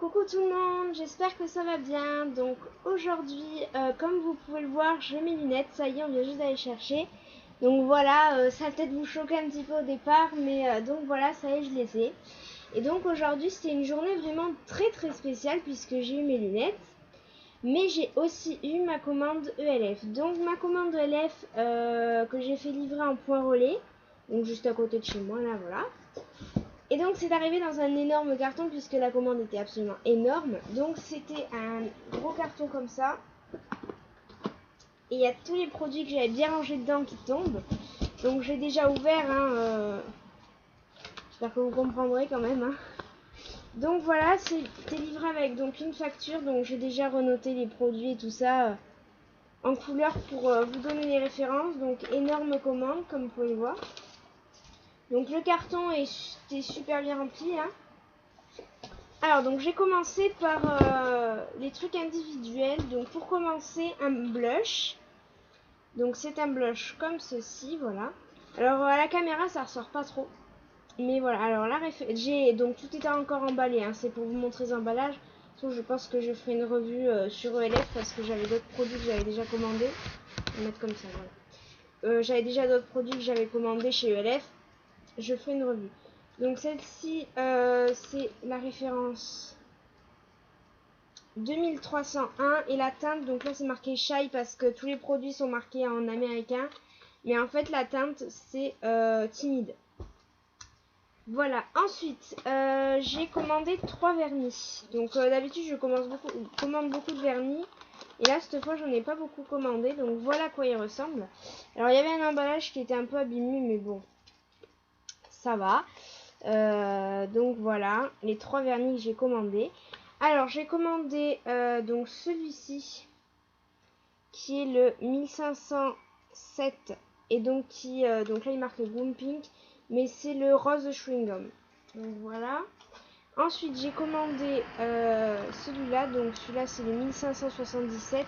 Coucou tout le monde, j'espère que ça va bien. Donc aujourd'hui, comme vous pouvez le voir, j'ai mes lunettes, ça y est, on vient juste d'aller chercher. Donc voilà, ça va peut-être vous choquer un petit peu au départ, mais donc voilà, ça y est, je les ai. Et donc aujourd'hui, c'était une journée vraiment très spéciale puisque j'ai eu mes lunettes. Mais j'ai aussi eu ma commande ELF. Donc ma commande ELF que j'ai fait livrer en point relais, donc juste à côté de chez moi, là voilà. Et donc c'est arrivé dans un énorme carton puisque la commande était absolument énorme. Donc c'était un gros carton comme ça. Et il y a tous les produits que j'avais bien rangés dedans qui tombent. Donc j'ai déjà ouvert. J'espère que vous comprendrez quand même. Donc voilà, c'était livré avec donc une facture. Donc j'ai déjà renoté les produits et tout ça en couleur pour vous donner les références. Donc énorme commande comme vous pouvez le voir. Donc le carton était super bien rempli. Alors donc j'ai commencé par les trucs individuels. Donc pour commencer, un blush. Donc c'est un blush comme ceci, voilà. Alors à la caméra ça ressort pas trop. Mais voilà, alors là donc tout est encore emballé, c'est pour vous montrer les emballages. Donc je pense que je ferai une revue sur ELF parce que j'avais d'autres produits que j'avais déjà commandés. On va mettre comme ça, voilà. J'avais déjà d'autres produits que j'avais commandés chez ELF. Je ferai une revue. Donc celle-ci, c'est la référence 2301 et la teinte, donc là c'est marqué Shy parce que tous les produits sont marqués en américain. Mais en fait la teinte c'est timide. Voilà, ensuite j'ai commandé 3 vernis. Donc d'habitude je commande beaucoup de vernis. Et là cette fois j'en ai pas beaucoup commandé. Donc voilà à quoi il ressemble. Alors il y avait un emballage qui était un peu abîmé mais bon, ça va. Donc voilà les 3 vernis que j'ai commandés. Alors j'ai commandé donc celui-ci qui est le 1507 et donc donc là il marque Gloom Pink mais c'est le rose chewing gum. Donc voilà. Ensuite j'ai commandé celui-là, donc celui-là c'est le 1577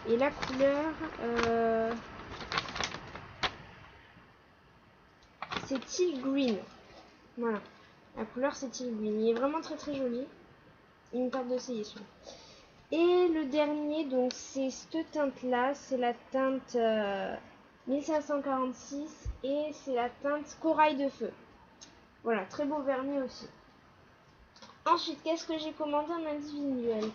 et la couleur c'est teal green. Voilà, la couleur c'est teal green, il est vraiment très joli. Il me tarde d'essayer celui-là. Et le dernier, donc c'est cette teinte là, c'est la teinte 1546 et c'est la teinte corail de feu. Voilà, très beau vernis aussi. Ensuite, qu'est-ce que j'ai commandé en individuel?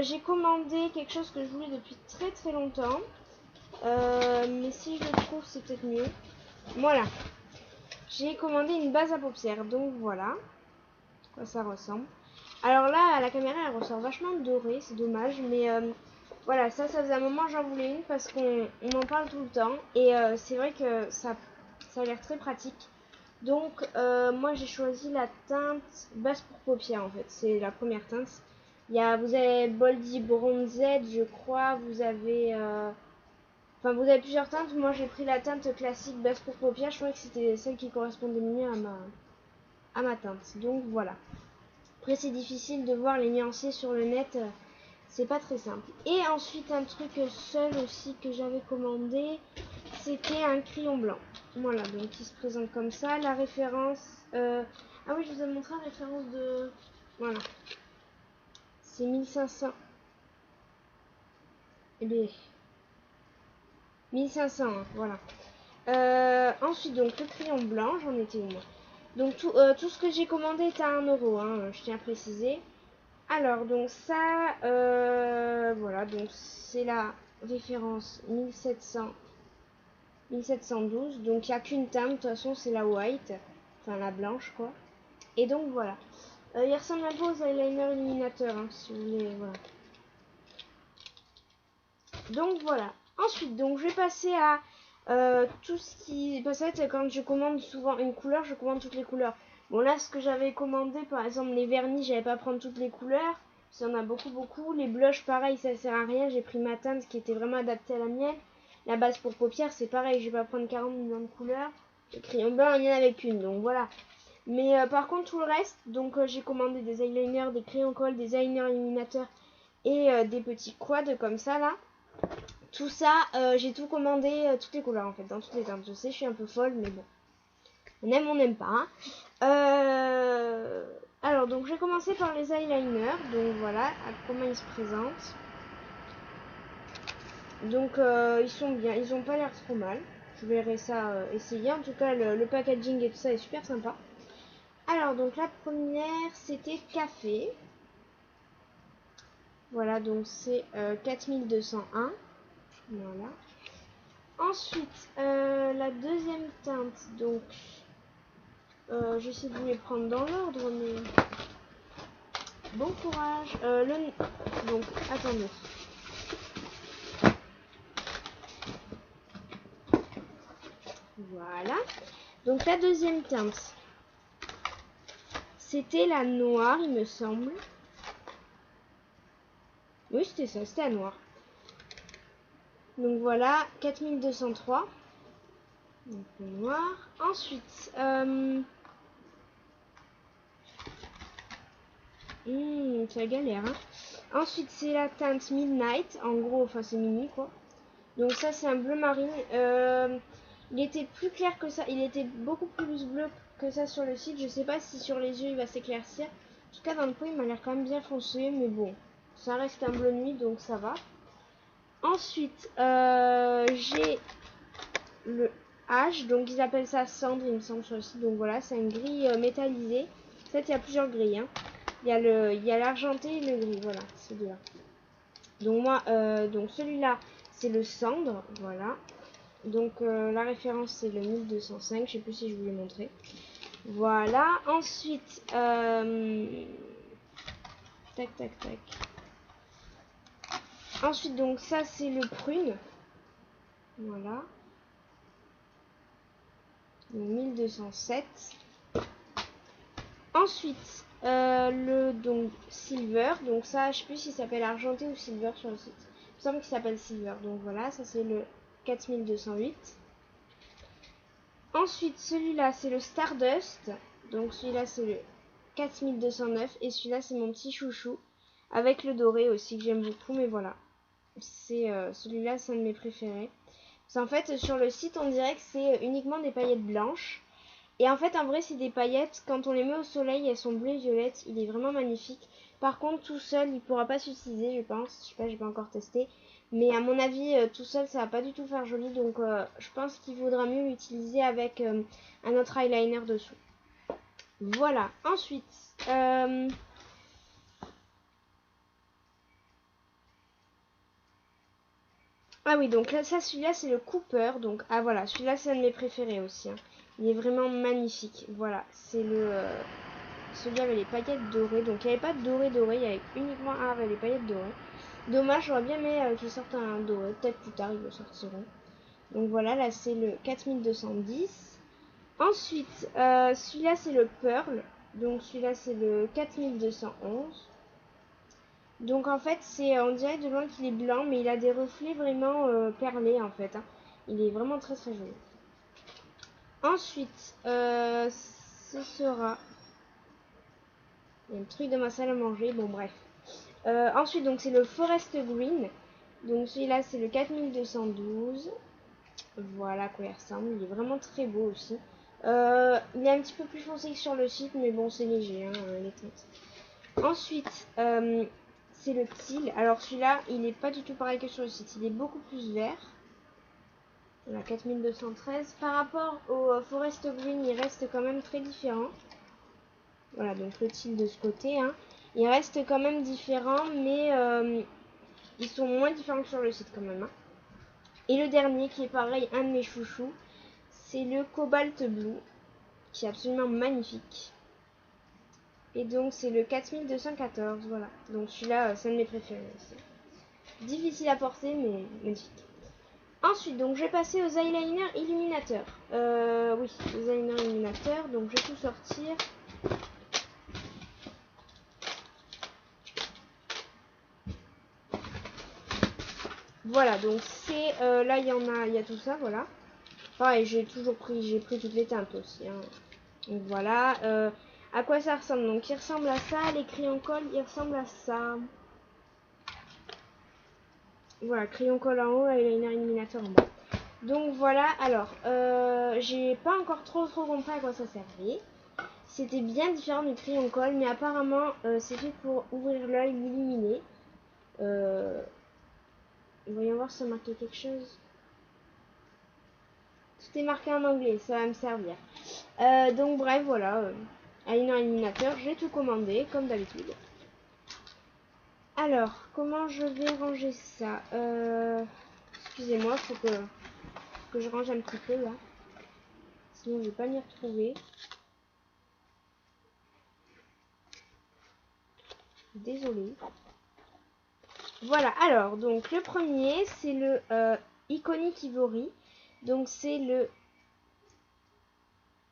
J'ai commandé quelque chose que je voulais depuis très longtemps. Mais si je le trouve, c'est peut-être mieux. Voilà. J'ai commandé une base à paupières, donc voilà. À quoi ça ressemble. Alors là, à la caméra, elle ressort vachement dorée, c'est dommage, mais voilà, ça faisait un moment que j'en voulais une parce qu'on en parle tout le temps et c'est vrai que ça a l'air très pratique. Donc moi j'ai choisi la teinte base pour paupières en fait, c'est la première teinte. Vous avez Boldy Bronzed, je crois, vous avez plusieurs teintes. Moi j'ai pris la teinte classique base pour paupières, je trouvais que c'était celle qui correspondait le mieux à ma teinte. Donc voilà. Après c'est difficile de voir les nuanciers sur le net, c'est pas très simple. Et ensuite un truc seul aussi que j'avais commandé, c'était un crayon blanc. Voilà, donc il se présente comme ça. La référence, ah oui, je vous ai montré la référence de, voilà, c'est 1500. Eh bien 1500, voilà. Ensuite donc le crayon blanc, j'en étais où moi? Donc tout ce que j'ai commandé était à 1 €, je tiens à préciser. Alors donc ça, voilà, donc c'est la référence 1712. Donc il n'y a qu'une teinte, de toute façon c'est la white, enfin la blanche quoi. Et donc voilà. Il ressemble un peu aux eyeliner illuminateurs, si vous voulez, voilà. Donc voilà. Ensuite, donc je vais passer à tout ce qui... Parce que quand je commande souvent une couleur, je commande toutes les couleurs. Bon là, ce que j'avais commandé, par exemple les vernis, j'allais pas prendre toutes les couleurs. Parce qu'il y en a beaucoup. Les blushs, pareil, ça sert à rien. J'ai pris ma teinte qui était vraiment adaptée à la mienne. La base pour paupières, c'est pareil, je vais pas prendre 40 millions de couleurs. Le crayon blanc, il n'y en avait qu'une, donc voilà. Mais par contre, tout le reste, donc j'ai commandé des eyeliners, des crayons colle, des eyeliners illuminateurs et des petits quads comme ça là. Tout ça, j'ai tout commandé, toutes les couleurs en fait, dans toutes les teintes. Je sais, je suis un peu folle, mais bon. On aime pas. Alors, donc je vais commencer par les eyeliners. Donc voilà, comment ils se présentent. Donc ils sont bien, ils ont pas l'air trop mal. Je verrai ça essayer. En tout cas, le packaging et tout ça est super sympa. Alors, donc la première, c'était café. Voilà, donc c'est 4201. Voilà. Ensuite, la deuxième teinte, donc j'essaie de vous les prendre dans l'ordre, mais bon courage. Donc, attendez. Voilà. Donc la deuxième teinte, c'était la noire, il me semble. Oui, c'était ça, c'était la noire. Donc voilà, 4203. Donc le noir. Ensuite, c'est la galère. Hein. Ensuite, c'est la teinte Midnight. En gros, enfin, c'est mini quoi. Donc ça, c'est un bleu marine. Il était plus clair que ça. Il était beaucoup plus bleu que ça sur le site. Je sais pas si sur les yeux, il va s'éclaircir. En tout cas, dans le pot, il m'a l'air quand même bien foncé. Mais bon, ça reste un bleu nuit, donc ça va. Ensuite, j'ai le H. Donc, ils appellent ça cendre, il me semble, sur le site. Donc voilà, c'est une grille métallisée. En fait, il y a plusieurs grilles. Hein. Il y a l'argenté et le gris. Voilà, ces deux-là. Donc moi, donc celui-là, c'est le cendre. Voilà. Donc la référence c'est le 1205, je sais plus si je vous l'ai montré. Voilà, ensuite tac tac tac. Ensuite donc ça c'est le prune. Voilà. Donc 1207. Ensuite le donc silver, donc ça je sais plus s'il s'appelle argenté ou silver sur le site. Il me semble qu'il s'appelle silver. Donc voilà, ça c'est le 4208. Ensuite, celui-là, c'est le Stardust. Donc celui-là, c'est le 4209. Et celui-là, c'est mon petit chouchou. Avec le doré aussi, que j'aime beaucoup. Mais voilà. C'est celui-là, c'est un de mes préférés. Parce qu'en fait, sur le site, on dirait que c'est uniquement des paillettes blanches. Et en fait, en vrai, c'est des paillettes. Quand on les met au soleil, elles sont bleues et violettes. Il est vraiment magnifique. Par contre, tout seul, il pourra pas s'utiliser, je pense. Je sais pas, j'ai pas encore testé. Mais à mon avis, tout seul, ça va pas du tout faire joli. Donc, je pense qu'il vaudra mieux l'utiliser avec un autre eyeliner dessous. Voilà. Ensuite, ah oui, donc là, ça, celui-là, c'est le Cooper. Donc, ah voilà, celui-là, c'est un de mes préférés aussi. Hein. Il est vraiment magnifique. Voilà, c'est le... celui-là avec les paillettes dorées. Donc, il n'y avait pas de doré, il y avait uniquement un avec les paillettes dorées. Dommage, j'aurais bien aimé qu'ils sortent un doré. Peut-être plus tard, ils le sortiront. Donc voilà, là, c'est le 4210. Ensuite, celui-là, c'est le Pearl. Donc, celui-là, c'est le 4211. Donc en fait, on dirait de loin qu'il est blanc, mais il a des reflets vraiment perlés en fait. Hein. Il est vraiment très très joli. Ensuite, ce sera... Il y a un truc de ma salle à manger, bon bref. Ensuite, donc c'est le Forest Green. Donc celui-là, c'est le 4212. Voilà à quoi il ressemble. Il est vraiment très beau aussi. Il est un petit peu plus foncé que sur le site, mais bon, c'est léger, hein, les teintes. Ensuite, c'est le teal. Alors celui-là, il n'est pas du tout pareil que sur le site. Il est beaucoup plus vert. Voilà, 4213. Par rapport au Forest Green, il reste quand même très différent. Voilà, donc le teal de ce côté. Hein. Il reste quand même différent, mais ils sont moins différents que sur le site quand même. Hein. Et le dernier, qui est pareil, un de mes chouchous, c'est le Cobalt Blue, qui est absolument magnifique. Et donc c'est le 4214, voilà. Donc celui-là, c'est un de mes préférés aussi. Difficile à porter, mais magnifique. Ensuite, donc je vais passer aux eyeliners illuminateurs. Oui, les eyeliners illuminateurs. Donc je vais tout sortir. Voilà, donc c'est là il y a tout ça, voilà. Pareil, j'ai pris toutes les teintes aussi. Hein. Donc voilà. À quoi ça ressemble? Donc il ressemble à ça. Les crayons colle, il ressemble à ça. Voilà, crayon colle en haut, eyeliner illuminateur en bas. Donc voilà, alors, j'ai pas encore trop compris à quoi ça servait. C'était bien différent du crayon colle, mais apparemment c'est fait pour ouvrir l'œil, l'illuminer. Voyons voir si ça marquait quelque chose. Tout est marqué en anglais, ça va me servir. Donc bref, voilà. Eyeliner illuminateur, j'ai tout commandé, comme d'habitude. Alors, comment je vais ranger ça excusez-moi, faut que je range un petit peu là. Sinon, je vais pas m'y retrouver. Désolée. Voilà, alors, donc le premier, c'est le Iconic Ivory. Donc, c'est le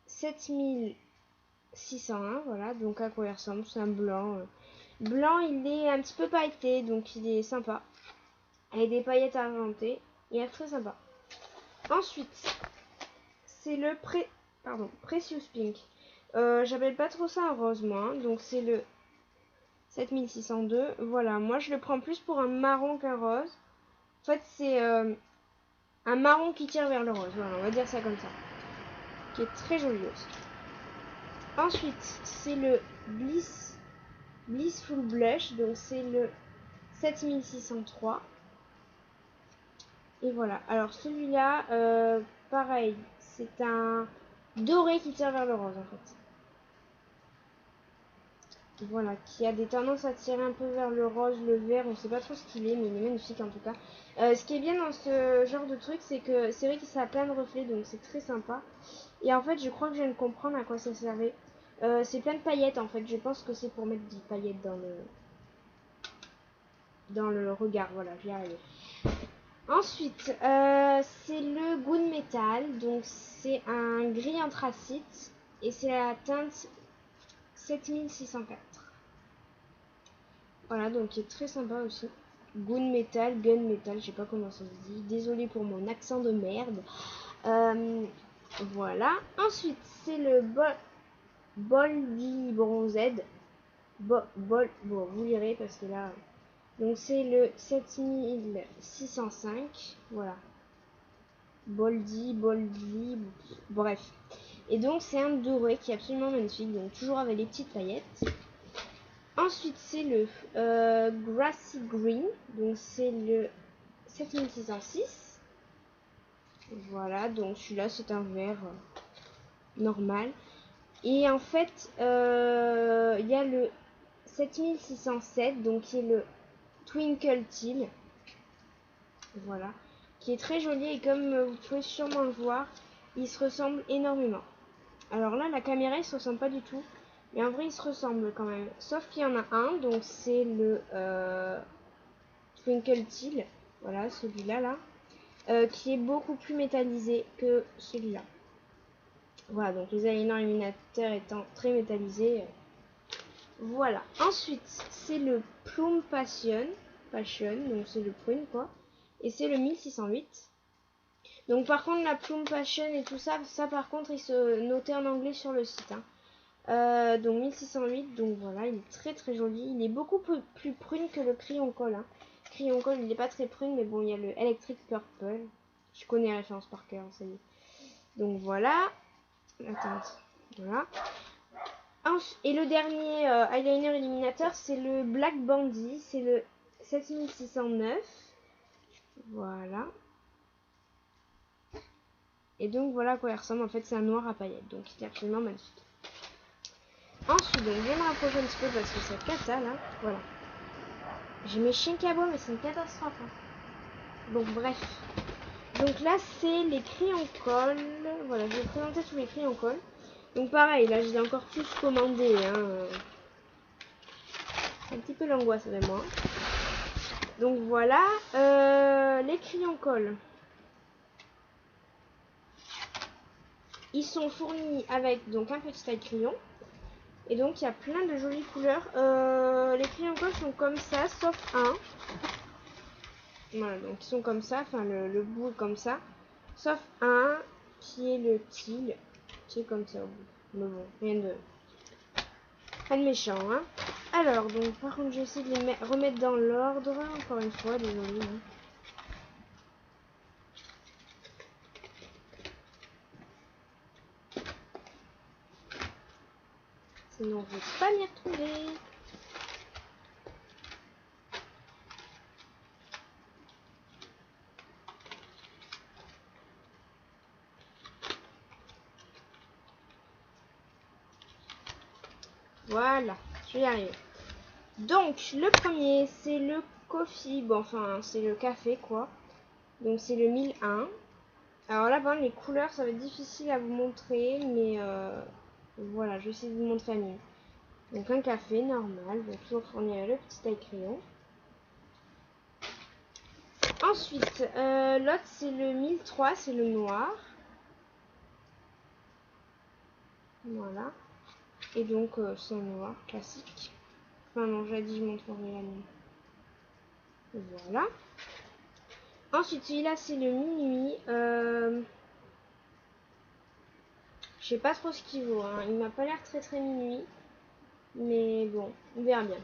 7601. Voilà, donc à quoi il ressemble? C'est un blanc. Blanc, il est un petit peu pailleté, donc il est sympa. Avec des paillettes argentées. Il est très sympa. Ensuite, c'est le Precious Pink. J'appelle pas trop ça un rose, moi. Donc, c'est le 7602. Voilà, moi je le prends plus pour un marron qu'un rose. En fait, c'est un marron qui tire vers le rose. Voilà, on va dire ça comme ça. Qui est très joli aussi. Ensuite, c'est le Blissful Blush. Donc, c'est le 7603. Et voilà. Alors, celui-là, pareil, c'est un doré qui tire vers le rose en fait. Voilà, qui a des tendances à tirer un peu vers le rose, le vert, on sait pas trop ce qu'il est, mais il est magnifique en tout cas. Ce qui est bien dans ce genre de truc, c'est que c'est vrai que ça a plein de reflets, donc c'est très sympa. Et en fait, je crois que je viens de comprendre à quoi ça servait. C'est plein de paillettes en fait, je pense que c'est pour mettre des paillettes dans le regard, voilà, j'y arrive. Ensuite, c'est le Gunmetal, donc c'est un gris anthracite, et c'est la teinte 7604. Voilà, donc il est très sympa aussi. Gunmetal, je sais pas comment ça se dit. Désolée pour mon accent de merde. Voilà. Ensuite, c'est le Boldy Bronzed. Bon, vous lirez parce que là... Donc c'est le 7605. Voilà. Boldy, bref. Et donc c'est un doré qui est absolument magnifique. Donc toujours avec les petites paillettes. Ensuite, c'est le Grassy Green. Donc, c'est le 7606. Voilà, donc celui-là, c'est un vert normal. Et en fait, il y a le 7607, donc qui est le Twinkle Teal. Voilà, qui est très joli et comme vous pouvez sûrement le voir, il se ressemble énormément. Alors là, la caméra, il se ressemble pas du tout. Mais en vrai, ils se ressemblent quand même. Sauf qu'il y en a un, donc c'est le Twinkle Teal. Voilà, celui-là, là. Qui est beaucoup plus métallisé que celui-là. Voilà, donc les alignants illuminateurs étant très métallisés. Voilà. Ensuite, c'est le Plum Passion. Donc c'est le prune, quoi. Et c'est le 1608. Donc par contre, la Plum Passion et tout ça, par contre, il se notait en anglais sur le site. Donc 1608, donc voilà, il est très très joli. Il est beaucoup plus prune que le crayon colle. Crayon colle, il n'est pas très prune, mais bon, il y a le Electric Purple. Je connais la référence par cœur, ça y est. Donc voilà. Attends, voilà. Et le dernier eyeliner illuminateur, c'est le Black Bandy. C'est le 7609. Voilà. Et donc voilà à quoi il ressemble. En fait, c'est un noir à paillettes. Donc il est absolument magnifique. Ensuite, donc, je vais me rapprocher un petit peu parce que c'est cata là. Voilà. J'ai mes chiens qui aboient, mais c'est une catastrophe. Donc, bref. Donc là, c'est les crayons colle. Voilà, je vais vous présenter tous les crayons colle. Donc, pareil, là, j'ai encore plus commandé. C'est un petit peu l'angoisse, vraiment. Donc, voilà. Les crayons colle. Ils sont fournis avec donc un petit taille crayon. Et donc il y a plein de jolies couleurs. Les crayons colle sont comme ça, sauf un. Voilà, donc ils sont comme ça, enfin le bout est comme ça. Sauf un qui est le teal, qui est comme ça au bout. Mais bon, rien de méchant, hein. Alors, donc par contre, je vais essayer de les remettre dans l'ordre, encore une fois, désolé. Sinon, je vais pas m'y retrouver. Voilà, je vais y arriver. Donc, le premier, c'est le coffee. Bon, enfin, c'est le café, quoi. Donc, c'est le 1001. Alors là, les couleurs, ça va être difficile à vous montrer, mais voilà, je vais essayer de vous montrer à mieux. Donc, un café normal, donc toujours fourni avec le petit taille-crayon. Ensuite, l'autre, c'est le 1003, c'est le noir. Voilà. Et donc, c'est un noir classique. Enfin, non, j'ai dit, je montrerai la mienne. Voilà. Ensuite, celui-là, c'est le minuit. Je sais pas trop ce qu'il vaut. Hein. Il m'a pas l'air très très minuit. Mais bon, on verra bien.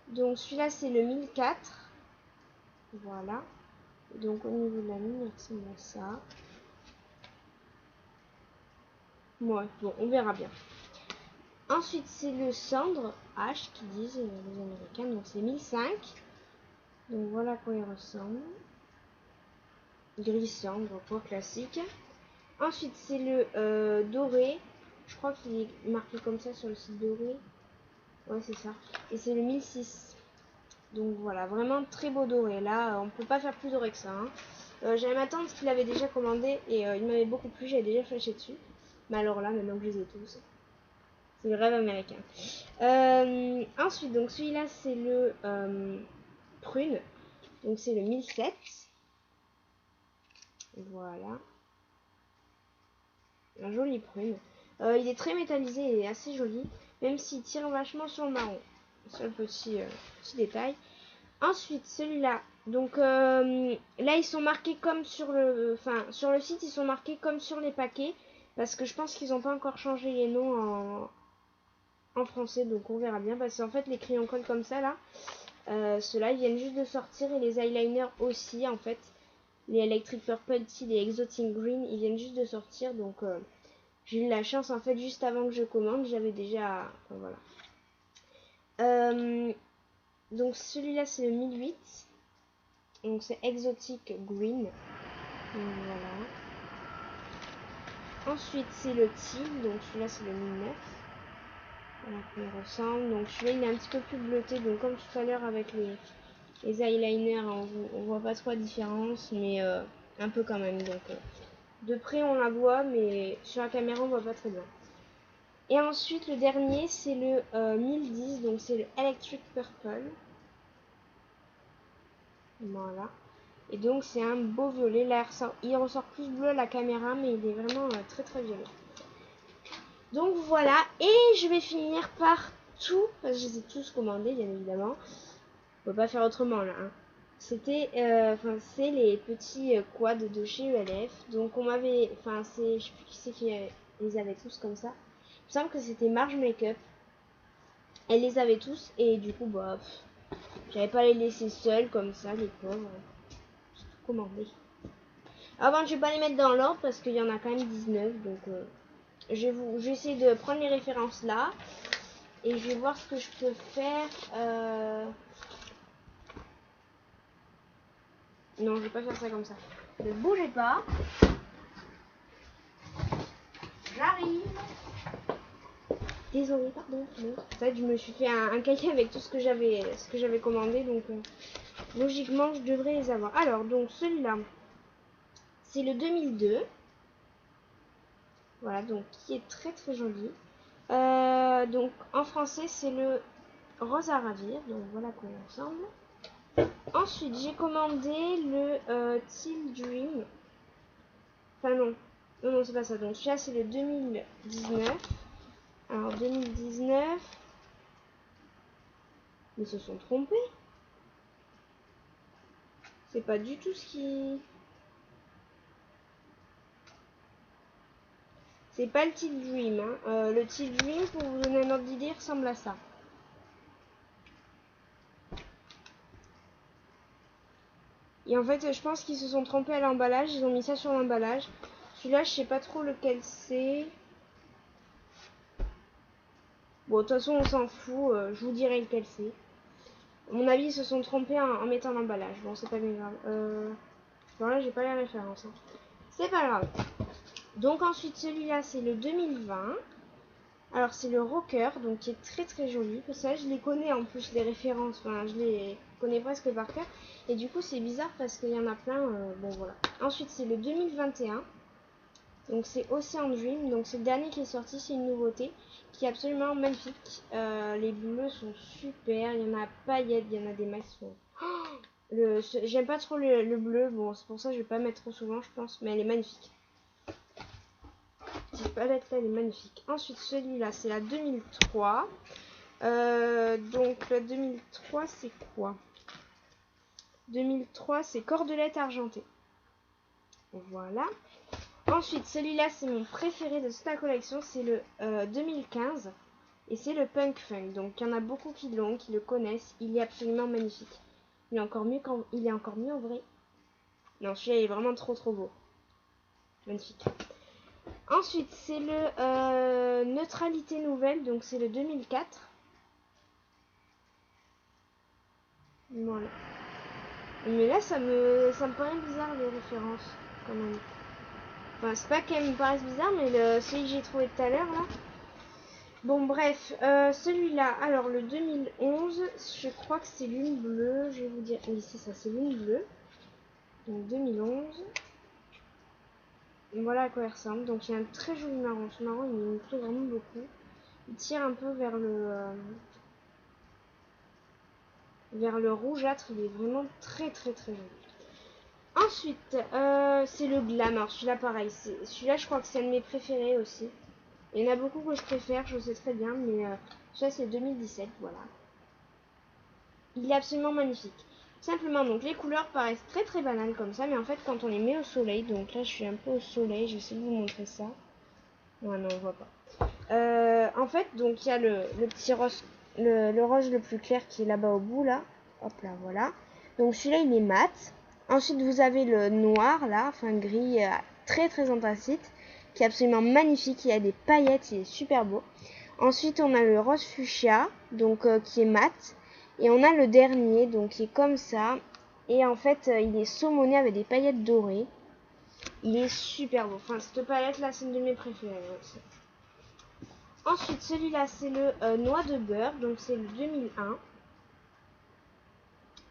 Donc, celui-là, c'est le 1004. Voilà. Donc, au niveau de la ligne, c'est ça. Ouais, bon, on verra bien. Ensuite, c'est le cendre H qui disent les Américains. Donc, c'est 1005. Donc, voilà à quoi il ressemble. Gris cendre, quoi, classique. Ensuite, c'est le doré. Je crois qu'il est marqué comme ça sur le site doré. Ouais, c'est ça. Et c'est le 1006. Donc voilà, vraiment très beau doré. Là, on peut pas faire plus doré que ça. Hein. J'avais ma tante qui l'avait déjà commandé et il m'avait beaucoup plu. J'avais déjà flashé dessus. Mais alors là, maintenant que je les ai tous, c'est le rêve américain. Ensuite, donc celui-là, c'est le prune. Donc c'est le 1007. Voilà. Un joli prune. Il est très métallisé et assez joli. Même s'il tire vachement sur le marron. Seul petit détail. Ensuite, celui-là. Donc là, ils sont marqués comme sur le... Enfin, sur le site, ils sont marqués comme sur les paquets. Parce que je pense qu'ils n'ont pas encore changé les noms en français. Donc on verra bien. Parce qu'en fait, les crayons colle comme ça, là, ceux-là, ils viennent juste de sortir. Et les eyeliners aussi, en fait. Les Electric Purple, les Exotic Green, ils viennent juste de sortir. Donc j'ai eu la chance, en fait, juste avant que je commande. J'avais déjà... Enfin, voilà. Donc celui-là, c'est le 1008. Donc c'est Exotic Green. Donc voilà. Ensuite c'est le teal. Donc celui-là c'est le 1009. Voilà comment il ressemble. Donc celui-là il est un petit peu plus bleuté. Donc comme tout à l'heure avec les eyeliners, on voit pas trop la différence. Mais un peu quand même. Donc de près on la voit. Mais sur la caméra on voit pas très bien. Et ensuite le dernier c'est le 1010. Donc c'est le Electric Purple. Voilà. Et donc c'est un beau violet. Là il ressort plus bleu à la caméra, mais il est vraiment très très violet. Donc voilà, et je vais finir par tout, parce que je les ai tous commandés bien évidemment. On peut pas faire autrement là. Hein. C'était, c'est les petits quads de chez ELF. Donc on m'avait, je sais plus qui c'est qui les avait tous comme ça. Il me semble que c'était Marge Makeup. Elle les avait tous et du coup bah, j'avais pas les laisser seuls comme ça, les pauvres. J'ai tout commandé. Avant, je vais pas les mettre dans l'ordre parce qu'il y en a quand même 19. Donc, je vais essayer de prendre les références là. Et je vais voir ce que je peux faire. Non, je vais pas faire ça comme ça. Ne bougez pas. J'arrive. Désolée, pardon. En fait, je me suis fait un cahier avec tout ce que j'avais commandé. Donc, logiquement, je devrais les avoir. Alors, donc, celui-là, c'est le 2002. Voilà, donc, qui est très très joli. Donc en français c'est le rose à ravir, donc voilà qu'on ensemble. Ensuite j'ai commandé le Teal Dream. Enfin non c'est pas ça. Donc celui-là c'est le 2019. Alors 2019. Ils se sont trompés. C'est pas du tout ce qui... C'est pas le Teal Dream. Hein. Le Teal Dream, pour vous donner un ordre d'idée, ressemble à ça. Et en fait, je pense qu'ils se sont trompés à l'emballage. Ils ont mis ça sur l'emballage. Celui-là, je sais pas trop lequel c'est. Bon, de toute façon, on s'en fout. Je vous dirai lequel c'est. À mon avis, ils se sont trompés en mettant l'emballage. Bon, c'est pas bien grave. Voilà, j'ai pas les références. Hein. C'est pas grave. Donc ensuite, celui-là, c'est le 2020. Alors, c'est le Rocker, donc qui est très très joli. Ça, je les connais en plus, les références. Enfin, je les connais presque par cœur. Et du coup, c'est bizarre parce qu'il y en a plein. Bon, voilà. Ensuite, c'est le 2021. Donc, c'est Ocean Dream. Donc, c'est le dernier qui est sorti. C'est une nouveauté qui est absolument magnifique. Les bleus sont super. Il y en a à paillettes. Il y en a des max. J'aime pas trop le bleu. Bon, c'est pour ça que je vais pas mettre trop souvent, je pense. Mais elle est magnifique. Cette palette là elle est magnifique. Ensuite celui-là c'est la 2003. Donc la 2003 c'est quoi? 2003 c'est Cordelette argentée. Voilà. Ensuite celui-là c'est mon préféré de toute la collection. C'est le 2015. Et c'est le Punk Funk. Donc il y en a beaucoup qui l'ont, qui le connaissent. Il est absolument magnifique. Il est encore mieux en vrai. Non, celui-là il est vraiment trop trop beau. Magnifique. Ensuite, c'est le Neutralité Nouvelle, donc c'est le 2004. Voilà. Mais là, ça me paraît bizarre les références, quand même. Enfin, c'est pas qu'elles me paraissent bizarres, mais celui que j'ai trouvé tout à l'heure, là. Bon, bref, celui-là, alors le 2011, je crois que c'est lune bleue, je vais vous dire. Oui, c'est ça, c'est lune bleue. Donc 2011. Voilà à quoi il ressemble. Donc il y a un très joli marron. Ce marron, il me plaît vraiment beaucoup. Il tire un peu vers le rougeâtre, il est vraiment très très très joli. Ensuite, c'est le Glam. Alors celui-là pareil, celui-là je crois que c'est un de mes préférés aussi. Il y en a beaucoup que je préfère, je sais très bien, mais celui-là c'est 2017, voilà. Il est absolument magnifique. Simplement, donc les couleurs paraissent très très banales comme ça, mais en fait quand on les met au soleil, donc là je suis un peu au soleil, j'essaie de vous montrer ça. Ouais, non, on voit pas. En fait, donc il y a le petit rose, le rose le plus clair qui est là-bas au bout, là. Hop là, voilà. Donc celui-là, il est mat. Ensuite, vous avez le noir, là, enfin gris, très très anthracite, qui est absolument magnifique. Il y a des paillettes, il est super beau. Ensuite, on a le rose fuchsia, donc qui est mat. Et on a le dernier, donc qui est comme ça. Et en fait, il est saumoné avec des paillettes dorées. Il est super beau. Enfin, cette palette-là, c'est une de mes préférées aussi. Ensuite, celui-là, c'est le noix de beurre. Donc, c'est le 2001.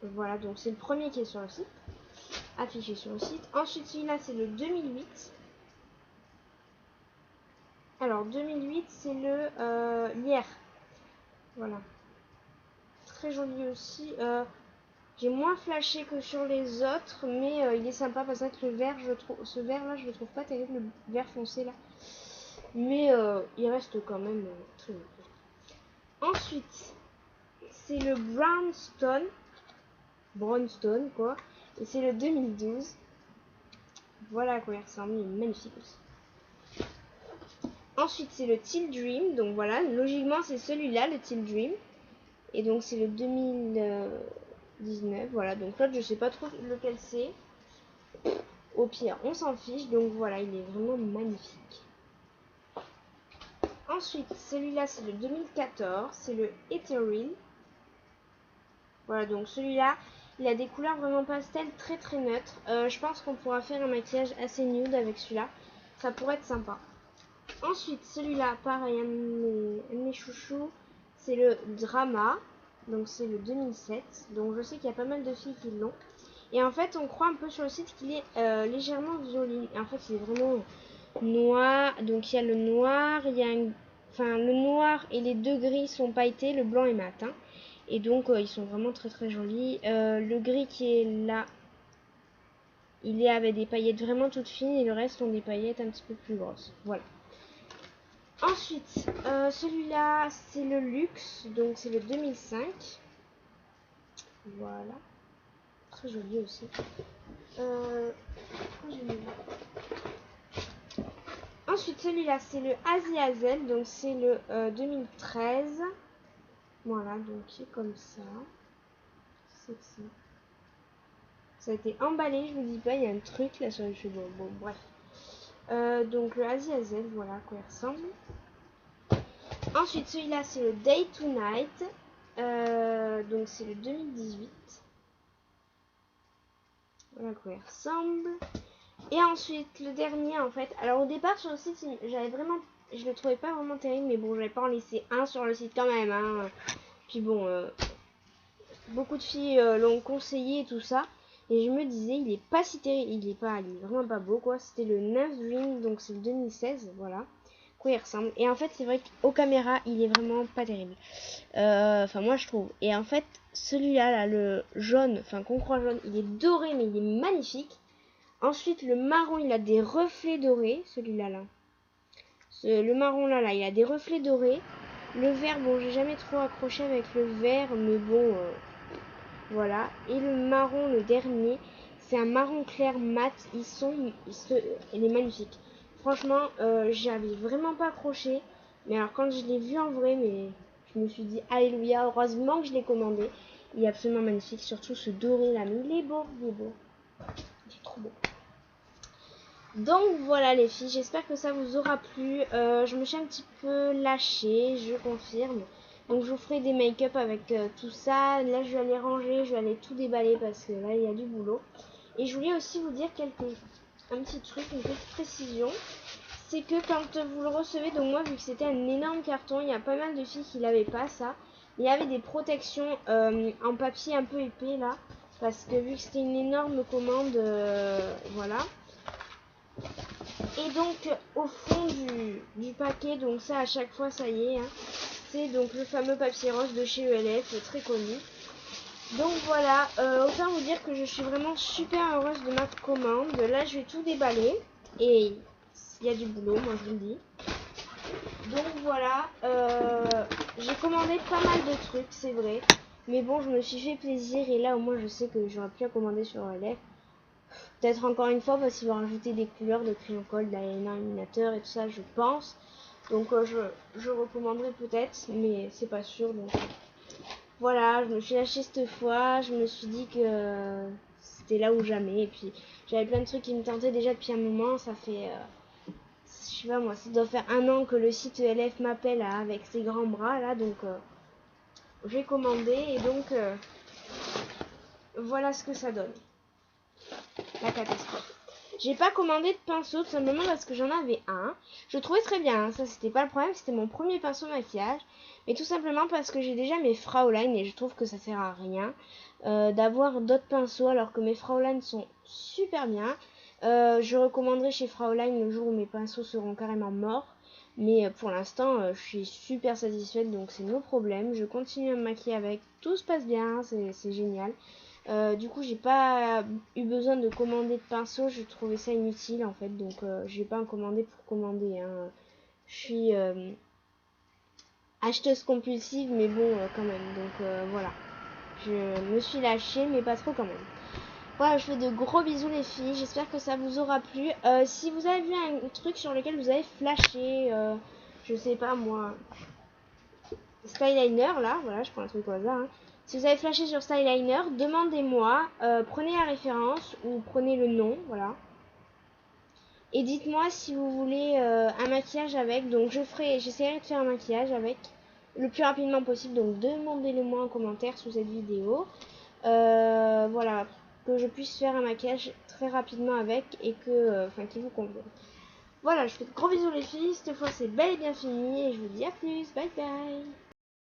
Voilà, donc c'est le premier qui est sur le site. Affiché sur le site. Ensuite, celui-là, c'est le 2008. Alors, 2008, c'est le lierre. Voilà. Très joli aussi. J'ai moins flashé que sur les autres, mais il est sympa parce que le vert, ce vert-là, je le trouve pas terrible, le vert foncé là. Mais il reste quand même très beau. Ensuite, c'est le Brownstone quoi. Et c'est le 2012. Voilà à quoi il ressemble, il est magnifique aussi. Ensuite, c'est le Teal Dream. Donc voilà, logiquement, c'est celui-là, le Teal Dream. Et donc, c'est le 2019. Voilà, donc l'autre, je sais pas trop lequel c'est. Au pire, on s'en fiche. Donc voilà, il est vraiment magnifique. Ensuite, celui-là, c'est le 2014. C'est le Ethereal. Voilà, donc celui-là, il a des couleurs vraiment pastel très très neutres. Je pense qu'on pourra faire un maquillage assez nude avec celui-là. Ça pourrait être sympa. Ensuite, celui-là, pareil, un de mes chouchous, c'est le Drama. Donc c'est le 2007. Donc je sais qu'il y a pas mal de filles qui l'ont. Et en fait, on croit un peu sur le site qu'il est légèrement violine. Et en fait, il est vraiment noir. Donc il y a le noir, il y a le noir et les deux gris sont pailletés, le blanc est mat. Hein. Et donc ils sont vraiment très très jolis. Le gris qui est là, il est avec des paillettes vraiment toutes fines et le reste ont des paillettes un petit peu plus grosses. Voilà. Ensuite, celui-là c'est le luxe, donc c'est le 2005. Voilà. Très joli aussi. Ensuite, celui-là c'est le Aziazel, donc c'est le 2013. Voilà, donc c'est comme ça. Sexy. Ça a été emballé, je vous dis pas, il y a un truc là sur les cheveux. Bon bref. Donc le Aziazel, voilà à quoi il ressemble. Ensuite, celui-là, c'est le Day to Night. Donc, c'est le 2018. Voilà à quoi il ressemble. Et ensuite, le dernier, en fait. Alors, au départ, sur le site, je le trouvais pas vraiment terrible. Mais bon, j'avais pas en laissé un sur le site quand même. Hein. Puis bon, beaucoup de filles l'ont conseillé et tout ça. Et je me disais, il est pas si terrible. Il est vraiment pas beau, quoi. C'était le 9 Dream, donc c'est le 2016. Voilà. Quoi il ressemble. Et en fait, c'est vrai qu'aux caméras, il est vraiment pas terrible. Enfin, moi, je trouve. Et en fait, celui-là, là, le jaune, enfin, qu'on croit jaune, il est doré, mais il est magnifique. Ensuite, le marron, il a des reflets dorés. Celui-là, là. Le marron, là, il a des reflets dorés. Le vert, bon, j'ai jamais trop accroché avec le vert, mais bon, voilà. Et le marron, le dernier, c'est un marron clair mat. Il est magnifique. Franchement, j'avais vraiment pas accroché. Mais alors, quand je l'ai vu en vrai, mais je me suis dit, alléluia, heureusement que je l'ai commandé. Il est absolument magnifique, surtout ce doré là. Mais il est beau, il est beau. Il est trop beau. Donc voilà les filles, j'espère que ça vous aura plu. Je me suis un petit peu lâchée, je confirme. Donc je vous ferai des make-up avec tout ça. Là je vais aller ranger, je vais aller tout déballer parce que là il y a du boulot. Et je voulais aussi vous dire un petit truc, une petite précision. C'est que quand vous le recevez, donc moi vu que c'était un énorme carton, il y a pas mal de filles qui l'avaient pas ça. Il y avait des protections en papier un peu épais là. Parce que vu que c'était une énorme commande, voilà. Et donc au fond du paquet, donc ça à chaque fois ça y est, hein, c'est donc le fameux papier rose de chez ELF, très connu. Donc voilà, autant vous dire que je suis vraiment super heureuse de ma commande. Là je vais tout déballer et il y a du boulot, moi je vous le dis. Donc voilà, j'ai commandé pas mal de trucs, c'est vrai. Mais bon, je me suis fait plaisir et là au moins je sais que j'aurais pu la commander sur ELF. Peut-être encore une fois parce qu'ils vont rajouter des couleurs de crayon colle, d'illuminateur et tout ça, je pense. Donc je recommanderais peut-être, mais c'est pas sûr. Donc voilà, je me suis lâchée cette fois. Je me suis dit que c'était là ou jamais. Et puis j'avais plein de trucs qui me tentaient déjà depuis un moment. Ça fait, je sais pas moi, ça doit faire 1 an que le site ELF m'appelle avec ses grands bras là. Donc j'ai commandé et donc voilà ce que ça donne. La catastrophe. J'ai pas commandé de pinceau tout simplement parce que j'en avais un. Je trouvais très bien, hein, ça c'était pas le problème, c'était mon premier pinceau maquillage. Mais tout simplement parce que j'ai déjà mes Fraulein et je trouve que ça sert à rien d'avoir d'autres pinceaux alors que mes Fraulein sont super bien. Je recommanderais chez Fraulein le jour où mes pinceaux seront carrément morts. Mais pour l'instant, je suis super satisfaite donc c'est no problème. Je continue à me maquiller avec, tout se passe bien, c'est génial. Du coup j'ai pas eu besoin de commander de pinceau, je trouvais ça inutile en fait, donc je vais pas en commander pour commander, hein. Je suis acheteuse compulsive mais bon quand même, donc voilà, je me suis lâchée mais pas trop quand même. Voilà, je fais de gros bisous les filles, j'espère que ça vous aura plu. Si vous avez vu un truc sur lequel vous avez flashé, je sais pas moi, Styliner là, voilà, je prends un truc au hasard, hein. Si vous avez flashé sur Styliner, demandez-moi, prenez la référence ou prenez le nom, voilà. Et dites-moi si vous voulez un maquillage avec, donc j'essaierai de faire un maquillage avec le plus rapidement possible, donc demandez-le moi en commentaire sous cette vidéo. Voilà, que je puisse faire un maquillage très rapidement avec et que, enfin, qui vous convienne. Voilà, je fais de gros bisous les filles, cette fois c'est bel et bien fini et je vous dis à plus, bye bye.